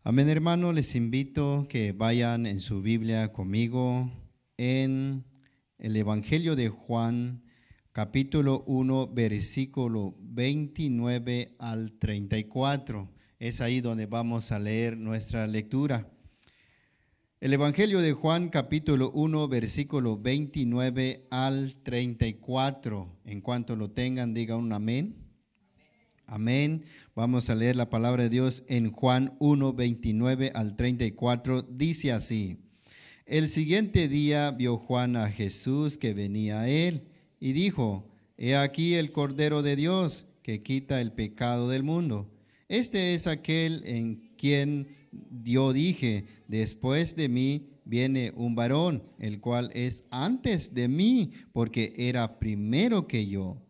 Amén, hermano, les invito que vayan en su Biblia conmigo en el Evangelio de Juan, capítulo 1, versículo 29 al 34. Es ahí donde vamos a leer nuestra lectura. El Evangelio de Juan, capítulo 1, versículo 29 al 34. En cuanto lo tengan, diga un amén. Amén. Vamos a leer la palabra de Dios en Juan 1, 29 al 34. Dice así: El siguiente día vio Juan a Jesús que venía a él y dijo: He aquí el Cordero de Dios que quita el pecado del mundo. Este es aquel en quien yo dije: Después de mí viene un varón, el cual es antes de mí, porque era primero que yo.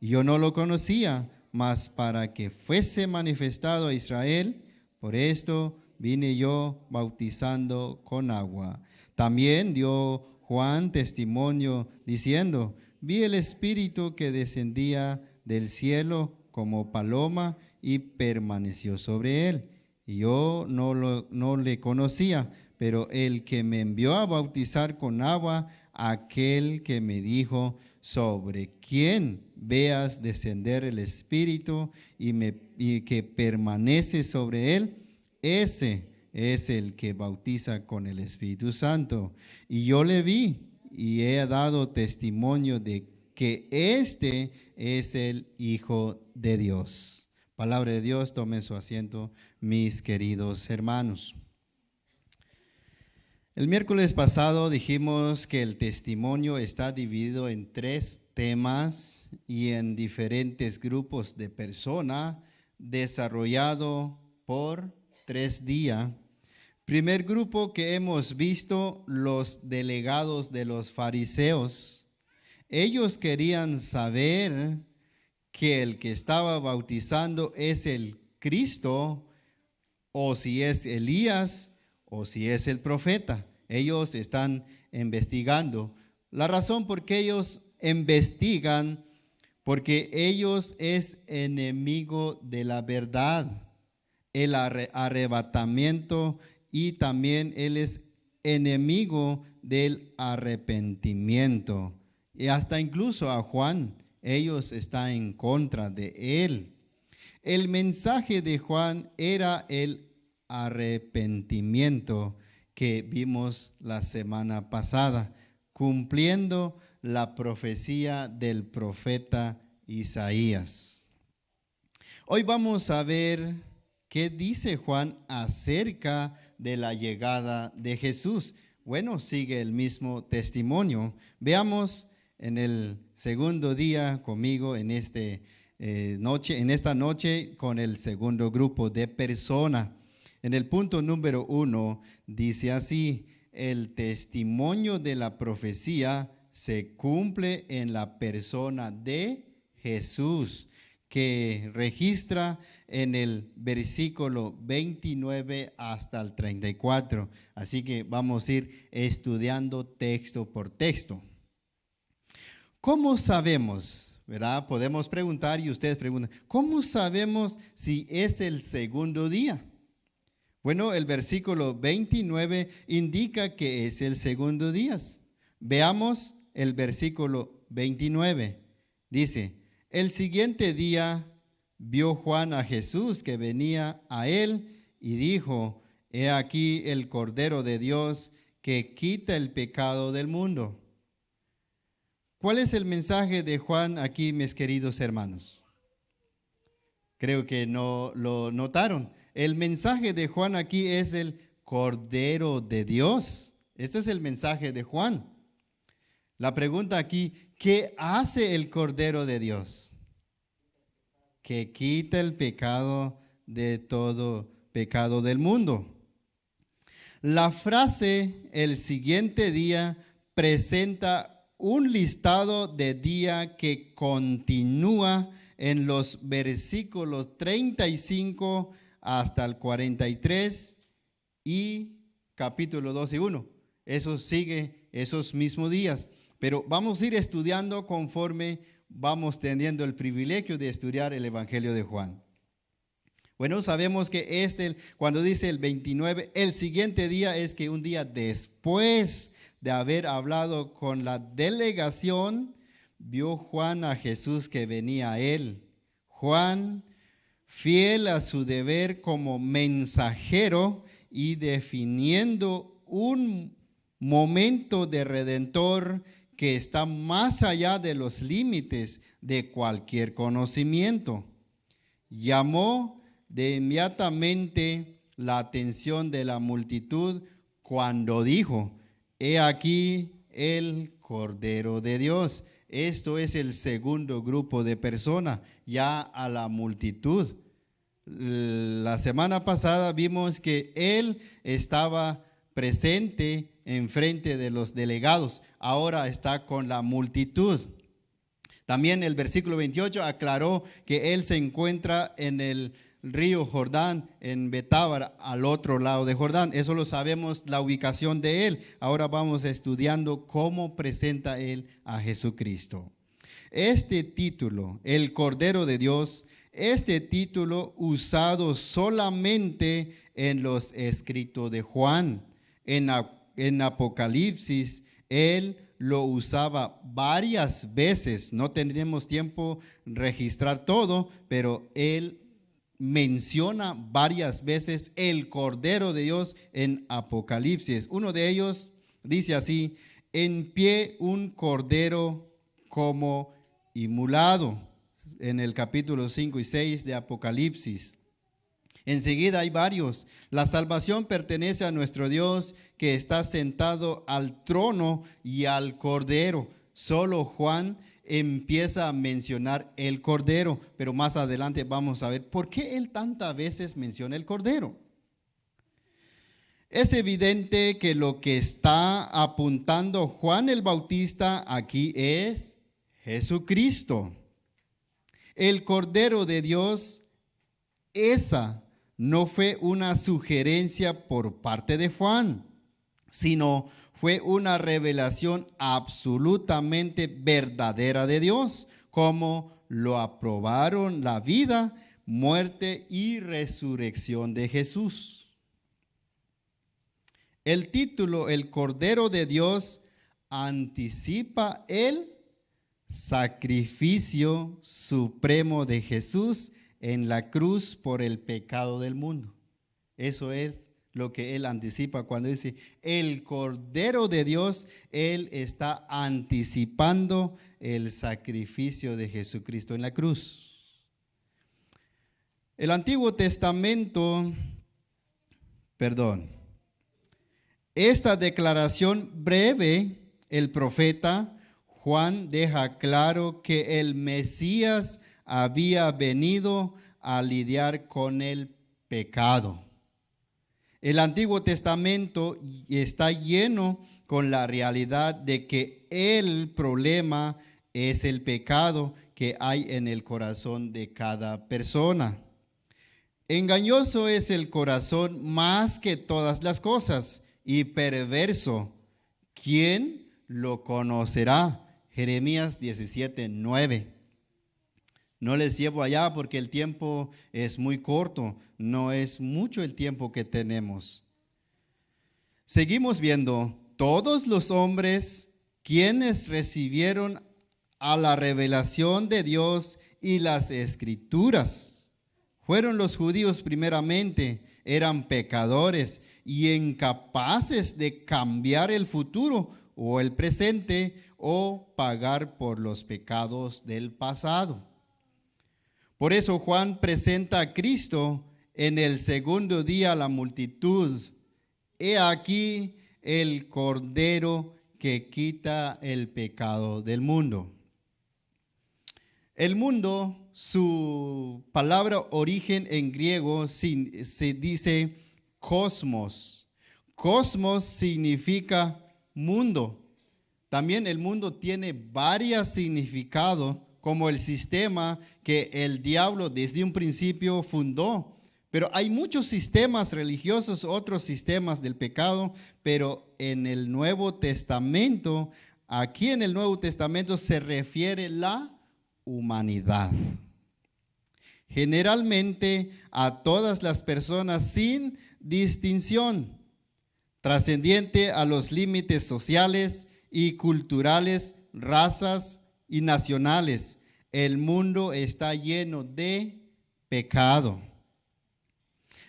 Y yo no lo conocía, mas para que fuese manifestado a Israel, por esto vine yo bautizando con agua. También dio Juan testimonio diciendo: Vi el Espíritu que descendía del cielo como paloma y permaneció sobre él. Y yo no le conocía, pero el que me envió a bautizar con agua, aquel que me dijo: sobre quien veas descender el Espíritu y que permanece sobre él, ese es el que bautiza con el Espíritu Santo. Y yo le vi y he dado testimonio de que este es el Hijo de Dios. Palabra de Dios, tomen su asiento, mis queridos hermanos. El miércoles pasado dijimos que el testimonio está dividido en 3 temas y en diferentes grupos de personas, desarrollado por 3 días. Primer grupo que hemos visto, los delegados de los fariseos. Ellos querían saber que el que estaba bautizando es el Cristo, o si es Elías, o si es el profeta. Ellos están investigando. La razón por qué ellos investigan, porque ellos es enemigo de la verdad, el arrebatamiento, y también él es enemigo del arrepentimiento. Y hasta incluso a Juan, ellos están en contra de él. El mensaje de Juan era el arrepentimiento que vimos la semana pasada, cumpliendo la profecía del profeta Isaías. Hoy vamos a ver qué dice Juan acerca de la llegada de Jesús. Bueno, sigue el mismo testimonio. Veamos en el segundo día conmigo en esta noche con el segundo grupo de personas. En el punto número 1 dice así: el testimonio de la profecía se cumple en la persona de Jesús, que registra en el versículo 29 hasta el 34. Así que vamos a ir estudiando texto por texto. ¿Cómo sabemos? ¿Verdad? Podemos preguntar y ustedes preguntan: ¿cómo sabemos si es el segundo día? Bueno, el versículo 29 indica que es el segundo día. Veamos el versículo 29. Dice: el siguiente día vio Juan a Jesús que venía a él y dijo: He aquí el Cordero de Dios que quita el pecado del mundo. ¿Cuál es el mensaje de Juan aquí, mis queridos hermanos? Creo que no lo notaron. El mensaje de Juan aquí es el Cordero de Dios. Este es el mensaje de Juan. La pregunta aquí: ¿qué hace el Cordero de Dios? Que quita el pecado de todo pecado del mundo. La frase "el siguiente día" presenta un listado de días que continúa en los versículos 35 hasta el 43 y capítulo 2 y 1. Eso sigue esos mismos días. Pero vamos a ir estudiando conforme vamos teniendo el privilegio de estudiar el Evangelio de Juan. Bueno, sabemos que cuando dice el 29, el siguiente día es que un día después de haber hablado con la delegación, vio Juan a Jesús que venía a él. Juan, fiel a su deber como mensajero y definiendo un momento de redentor que está más allá de los límites de cualquier conocimiento, llamó de inmediatamente la atención de la multitud cuando dijo: he aquí el Cordero de Dios. Esto es el segundo grupo de personas, ya a la multitud. La semana pasada vimos que él estaba presente en frente de los delegados, ahora está con la multitud. También el versículo 28 aclaró que él se encuentra en el río Jordán, en Betábara, al otro lado de Jordán. Eso lo sabemos, la ubicación de él. Ahora vamos estudiando cómo presenta él a Jesucristo. Este título, el Cordero de Dios, este título usado solamente en los escritos de Juan. En Apocalipsis, él lo usaba varias veces. No tenemos tiempo de registrar todo, pero él menciona varias veces el Cordero de Dios en Apocalipsis. Uno de ellos dice así: en pie un cordero como inmolado, en el capítulo 5 y 6 de Apocalipsis. Enseguida hay varios. La salvación pertenece a nuestro Dios, que está sentado al trono y al Cordero. Solo Juan empieza a mencionar el Cordero, pero más adelante vamos a ver por qué él tantas veces menciona el Cordero. Es evidente que lo que está apuntando Juan el Bautista aquí es Jesucristo, el Cordero de Dios. Esa no fue una sugerencia por parte de Juan, sino fue una revelación absolutamente verdadera de Dios, como lo aprobaron la vida, muerte y resurrección de Jesús. El título, el Cordero de Dios, anticipa el sacrificio supremo de Jesús en la cruz por el pecado del mundo. Eso es lo que él anticipa cuando dice el Cordero de Dios. Él está anticipando el sacrificio de Jesucristo en la cruz. El Antiguo Testamento, esta declaración breve, el profeta Juan deja claro que el Mesías había venido a lidiar con el pecado. El Antiguo Testamento está lleno con la realidad de que el problema es el pecado que hay en el corazón de cada persona. Engañoso es el corazón más que todas las cosas y perverso. ¿Quién lo conocerá? Jeremías 17:9. No les llevo allá porque el tiempo es muy corto, no es mucho el tiempo que tenemos. Seguimos viendo, todos los hombres quienes recibieron a la revelación de Dios y las Escrituras, fueron los judíos primeramente, eran pecadores y incapaces de cambiar el futuro o el presente o pagar por los pecados del pasado. Por eso Juan presenta a Cristo en el segundo día a la multitud. He aquí el Cordero que quita el pecado del mundo. El mundo, su palabra origen en griego se dice cosmos. Cosmos significa mundo. También el mundo tiene varios significados, como el sistema que el diablo desde un principio fundó. Pero hay muchos sistemas religiosos, otros sistemas del pecado, pero en el Nuevo Testamento, aquí en el Nuevo Testamento se refiere la humanidad. generalmente a todas las personas sin distinción, trascendiente a los límites sociales y culturales, razas y nacionales. El mundo está lleno de pecado.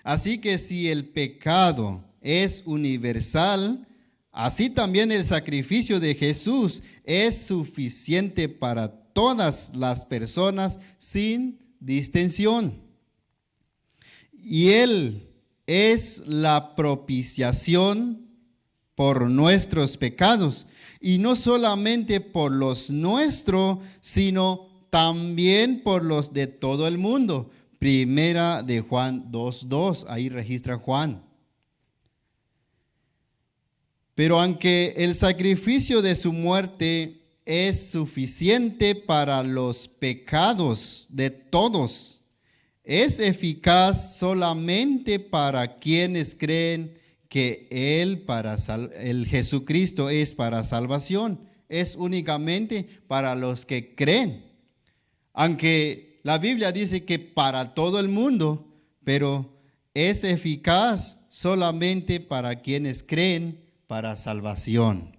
Así que si el pecado es universal, así también el sacrificio de Jesús es suficiente para todas las personas sin distinción. Y Él es la propiciación por nuestros pecados, y no solamente por los nuestros, sino también por los de todo el mundo. Primera de Juan 2:2, ahí registra Juan. Pero aunque el sacrificio de su muerte es suficiente para los pecados de todos, es eficaz solamente para quienes creen que el Jesucristo es para salvación. Es únicamente para los que creen. Aunque la Biblia dice que para todo el mundo, pero es eficaz solamente para quienes creen para salvación.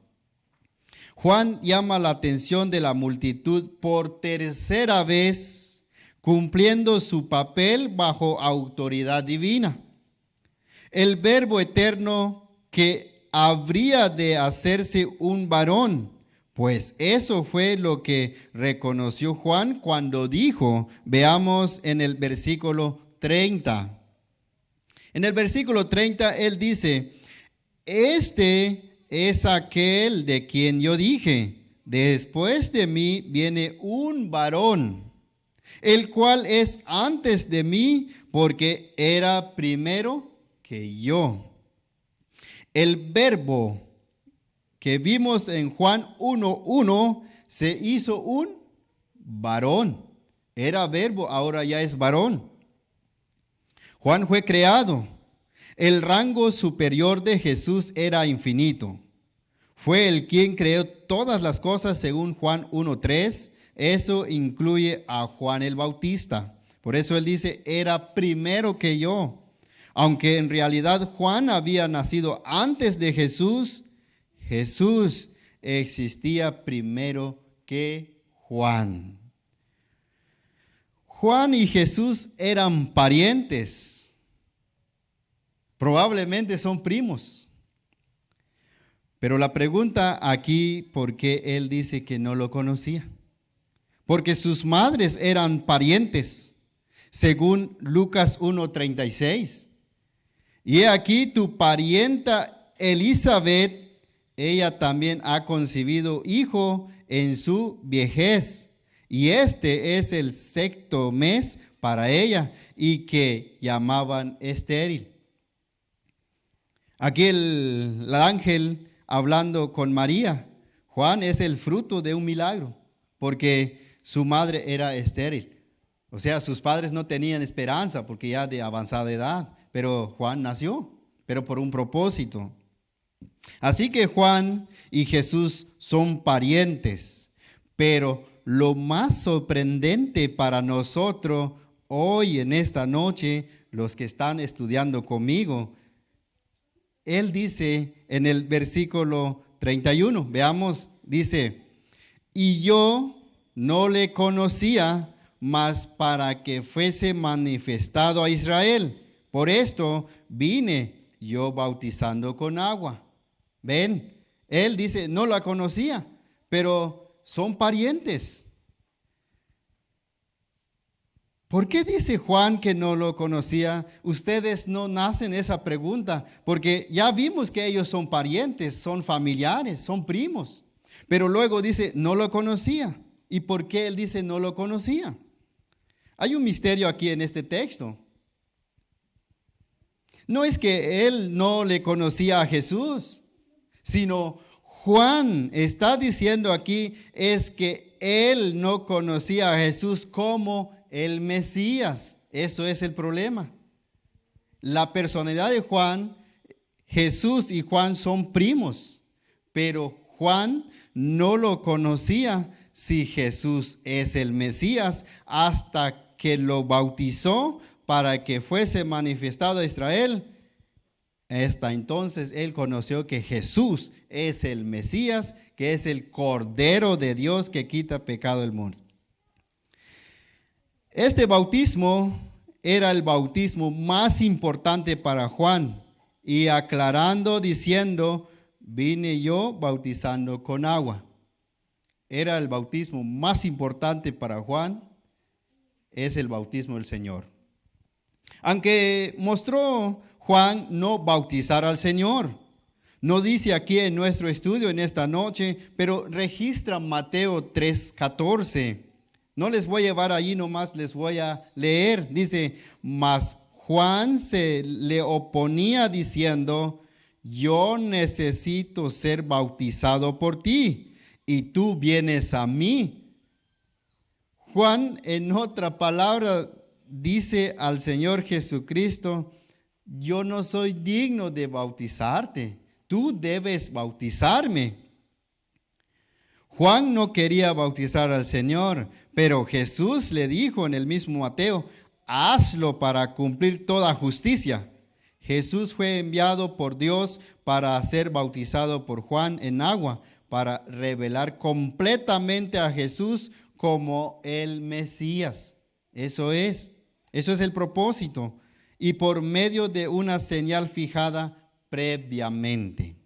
Juan llama la atención de la multitud por tercera vez, cumpliendo su papel bajo autoridad divina. El Verbo eterno que habría de hacerse un varón, pues eso fue lo que reconoció Juan cuando dijo, veamos en el versículo 30. En el versículo 30 él dice, este es aquel de quien yo dije, después de mí viene un varón, el cual es antes de mí, porque era primero que yo. El Verbo que vimos en Juan 1:1 se hizo un varón. Era verbo, ahora ya es varón. Juan fue creado. El rango superior de Jesús era infinito. Fue el quien creó todas las cosas según Juan 1:3. Eso incluye a Juan el Bautista. Por eso él dice, era primero que yo. Aunque en realidad Juan había nacido antes de Jesús, Jesús existía primero que Juan. Juan y Jesús eran parientes. Probablemente son primos. Pero la pregunta aquí, ¿por qué él dice que no lo conocía? Porque sus madres eran parientes, según Lucas 1:36. Y he aquí tu parienta Elizabeth, ella también ha concebido hijo en su viejez, y este es el 6º mes para ella, y que llamaban estéril. Aquí el ángel hablando con María, Juan es el fruto de un milagro, porque su madre era estéril. O sea, sus padres no tenían esperanza porque ya de avanzada edad, pero Juan nació, pero por un propósito. Así que Juan y Jesús son parientes, pero lo más sorprendente para nosotros hoy en esta noche, los que están estudiando conmigo, él dice en el versículo 31, veamos, dice, y yo no le conocía, mas para que fuese manifestado a Israel. Por esto vine yo bautizando con agua. Ven, él dice, no la conocía, pero son parientes. ¿Por qué dice Juan que no lo conocía? Ustedes no nacen esa pregunta, porque ya vimos que ellos son parientes, son familiares, son primos. Pero luego dice, no lo conocía. ¿Y por qué él dice no lo conocía? Hay un misterio aquí en este texto. No es que él no le conocía a Jesús, sino Juan está diciendo aquí es que él no conocía a Jesús como el Mesías. Eso es el problema. La personalidad de Juan, Jesús y Juan son primos, pero Juan no lo conocía si Jesús es el Mesías hasta que lo bautizó para que fuese manifestado a Israel, hasta entonces él conoció que Jesús es el Mesías, que es el Cordero de Dios que quita pecado del mundo. Este bautismo era el bautismo más importante para Juan, y aclarando diciendo, vine yo bautizando con agua. Era el bautismo más importante para Juan, es el bautismo del Señor. Aunque mostró Juan no bautizar al Señor. Nos dice aquí en nuestro estudio en esta noche, pero registra Mateo 3:14. No les voy a llevar allí, nomás les voy a leer. Dice, mas Juan se le oponía diciendo, yo necesito ser bautizado por ti, y tú vienes a mí. Juan, en otra palabra, dice al Señor Jesucristo, yo no soy digno de bautizarte, tú debes bautizarme. Juan no quería bautizar al Señor, pero Jesús le dijo en el mismo Mateo, hazlo para cumplir toda justicia. Jesús fue enviado por Dios para ser bautizado por Juan en agua, para revelar completamente a Jesús como el Mesías. Eso es el propósito. Y por medio de una señal fijada previamente.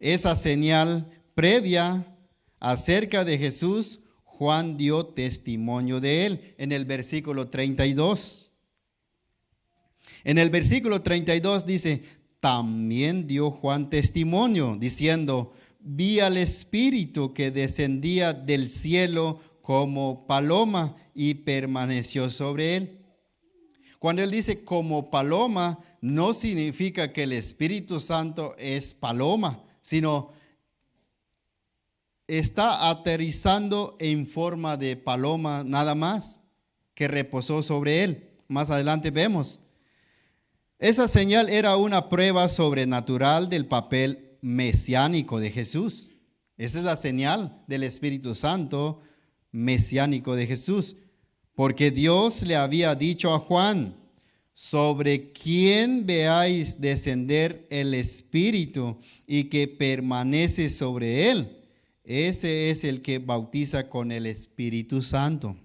Esa señal previa acerca de Jesús, Juan dio testimonio de él en el versículo 32. En el versículo 32 dice, también dio Juan testimonio, diciendo, vi al Espíritu que descendía del cielo como paloma y permaneció sobre él. Cuando él dice como paloma, no significa que el Espíritu Santo es paloma, sino está aterrizando en forma de paloma nada más, que reposó sobre él. Más adelante vemos. Esa señal era una prueba sobrenatural del papel mesiánico de Jesús. Esa es la señal del Espíritu Santo mesiánico de Jesús. Porque Dios le había dicho a Juan, sobre quien veáis descender el Espíritu y que permanece sobre él, ese es el que bautiza con el Espíritu Santo.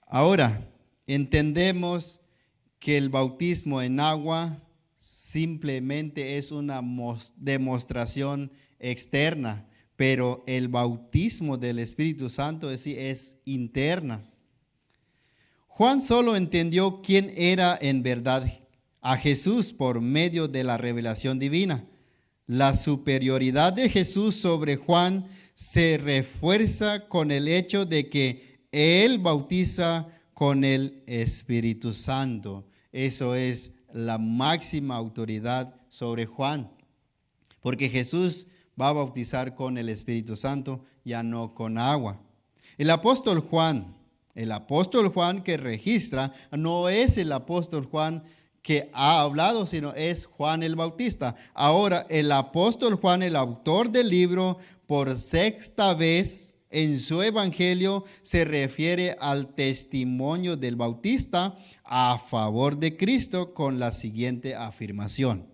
Ahora, entendemos que el bautismo en agua simplemente es una demostración externa, pero el bautismo del Espíritu Santo es interna. Juan solo entendió quién era en verdad a Jesús por medio de la revelación divina. La superioridad de Jesús sobre Juan se refuerza con el hecho de que él bautiza con el Espíritu Santo. Eso es la máxima autoridad sobre Juan, porque Jesús va a bautizar con el Espíritu Santo, ya no con agua. El apóstol Juan que registra, no es el apóstol Juan que ha hablado, sino es Juan el Bautista. Ahora, el apóstol Juan, el autor del libro, por sexta vez en su evangelio se refiere al testimonio del Bautista a favor de Cristo con la siguiente afirmación.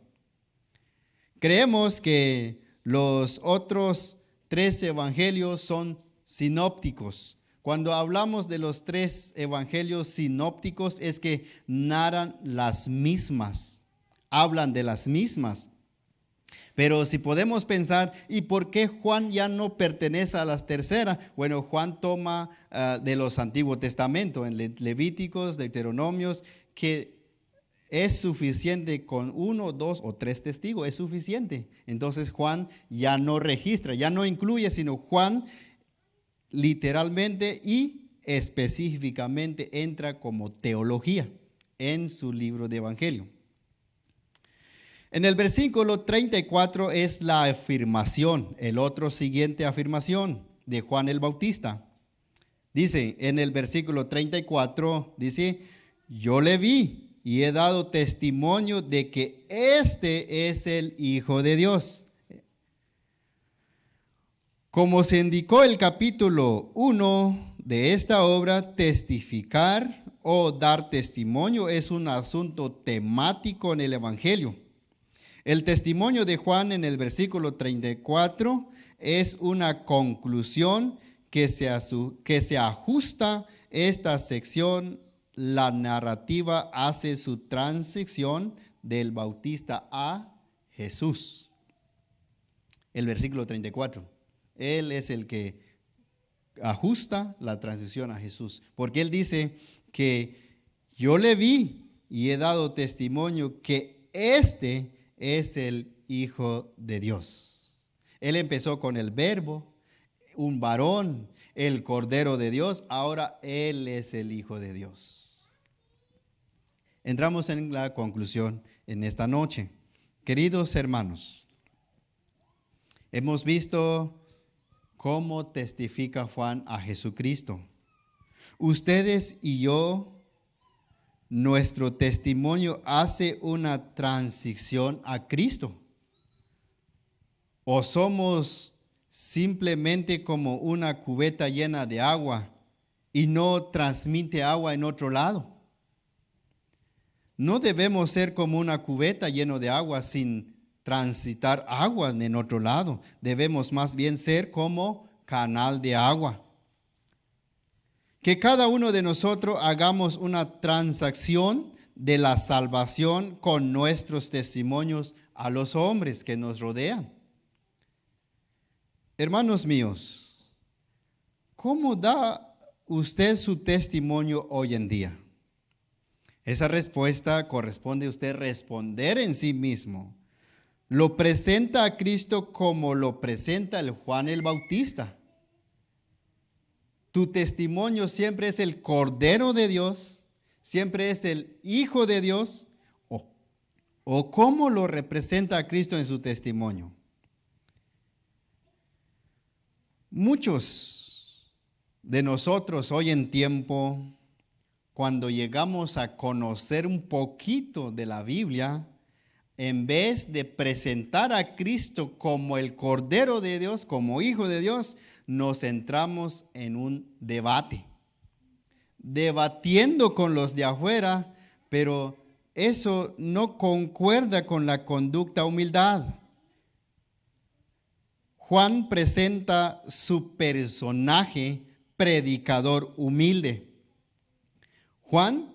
Creemos que los otros 3 evangelios son sinópticos. Cuando hablamos de los 3 evangelios sinópticos es que narran las mismas, hablan de las mismas. Pero si podemos pensar, ¿y por qué Juan ya no pertenece a las terceras? Bueno, Juan toma de los Antiguos Testamentos, en Levíticos, Deuteronomios, que es suficiente con 1, 2 o 3 testigos, es suficiente. Entonces Juan ya no registra, ya no incluye, sino Juan literalmente y específicamente entra como teología en su libro de evangelio. En el versículo 34 es la afirmación, el otro siguiente afirmación de Juan el Bautista. Dice en el versículo 34, dice, yo le vi y he dado testimonio de que este es el Hijo de Dios. Como se indicó el capítulo 1 de esta obra, testificar o dar testimonio, es un asunto temático en el Evangelio. El testimonio de Juan en el versículo 34 es una conclusión que se ajusta esta sección. La narrativa hace su transición del Bautista a Jesús. El versículo 34. Él es el que ajusta la transición a Jesús. Porque él dice que yo le vi y he dado testimonio que este es el Hijo de Dios. Él empezó con el Verbo, un varón, el Cordero de Dios. Ahora Él es el Hijo de Dios. Entramos en la conclusión en esta noche. Queridos hermanos, hemos visto cómo testifica Juan a Jesucristo. Ustedes y yo, nuestro testimonio hace una transición a Cristo. ¿O somos simplemente como una cubeta llena de agua y no transmite agua en otro lado? No debemos ser como una cubeta llena de agua sin transitar agua en otro lado. Debemos más bien ser como canal de agua. Que cada uno de nosotros hagamos una transacción de la salvación con nuestros testimonios a los hombres que nos rodean. Hermanos míos, ¿cómo da usted su testimonio hoy en día? Esa respuesta corresponde a usted responder en sí mismo. ¿Lo presenta a Cristo como lo presenta el Juan el Bautista? Tu testimonio siempre es el Cordero de Dios, siempre es el Hijo de Dios, o cómo lo representa a Cristo en su testimonio. Muchos de nosotros hoy en tiempo, cuando llegamos a conocer un poquito de la Biblia, en vez de presentar a Cristo como el Cordero de Dios, como Hijo de Dios, nos centramos en un debate, debatiendo con los de afuera, pero eso no concuerda con la conducta humildad. Juan presenta su personaje predicador humilde. Juan,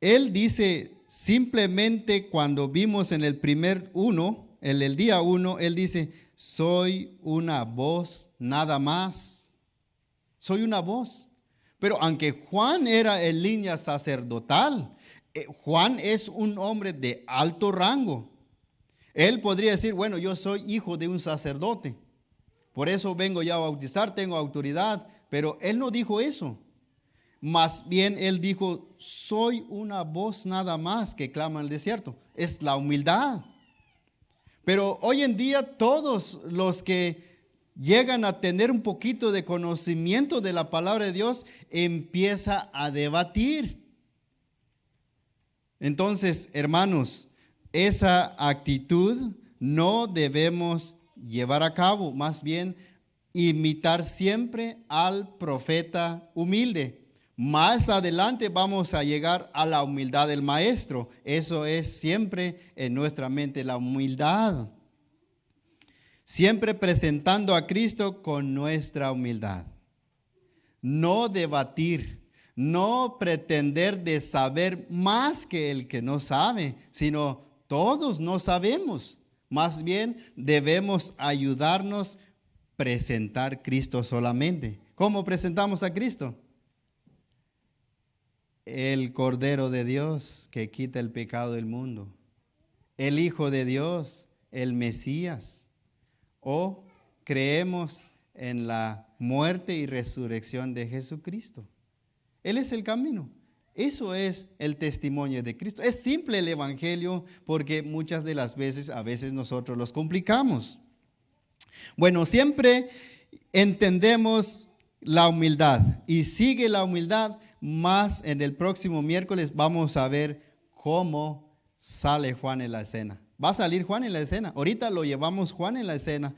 él dice simplemente cuando vimos en el primer uno, en el día 1, él dice, soy una voz nada más. Soy una voz. Pero aunque Juan era en línea sacerdotal, Juan es un hombre de alto rango. Él podría decir, bueno, yo soy hijo de un sacerdote. Por eso vengo ya a bautizar, tengo autoridad. Pero él no dijo eso. Más bien él dijo, soy una voz nada más que clama en el desierto. Es la humildad. Pero hoy en día todos los que llegan a tener un poquito de conocimiento de la palabra de Dios empieza a debatir. Entonces, hermanos, esa actitud no debemos llevar a cabo, más bien imitar siempre al profeta humilde. Más adelante vamos a llegar a la humildad del maestro. Eso es siempre en nuestra mente, la humildad. Siempre presentando a Cristo con nuestra humildad. No debatir, no pretender de saber más que el que no sabe, sino todos no sabemos. Más bien debemos ayudarnos a presentar a Cristo solamente. ¿Cómo presentamos a Cristo? El Cordero de Dios que quita el pecado del mundo. El Hijo de Dios, el Mesías. O creemos en la muerte y resurrección de Jesucristo. Él es el camino. Eso es el testimonio de Cristo. Es simple el Evangelio porque muchas de las veces, a veces nosotros los complicamos. Bueno, siempre entendemos la humildad y sigue la humildad. Más en el próximo miércoles vamos a ver cómo sale Juan en la escena. Va a salir Juan en la escena. Ahorita lo llevamos Juan en la escena.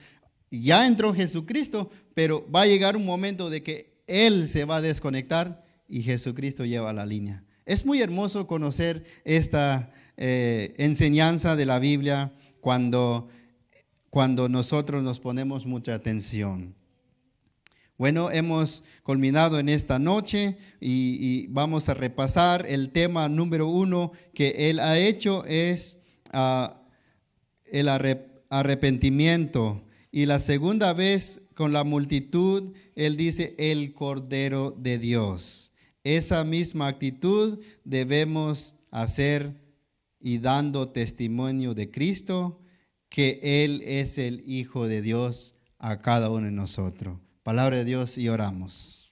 Ya entró Jesucristo, pero va a llegar un momento de que Él se va a desconectar y Jesucristo lleva la línea. Es muy hermoso conocer esta enseñanza de la Biblia cuando nosotros nos ponemos mucha atención. Bueno, hemos culminado en esta noche y vamos a repasar el tema número 1 que Él ha hecho es el arrepentimiento. Y la segunda vez con la multitud, Él dice el Cordero de Dios. Esa misma actitud debemos hacer y dando testimonio de Cristo, que Él es el Hijo de Dios a cada uno de nosotros. Palabra de Dios y oramos.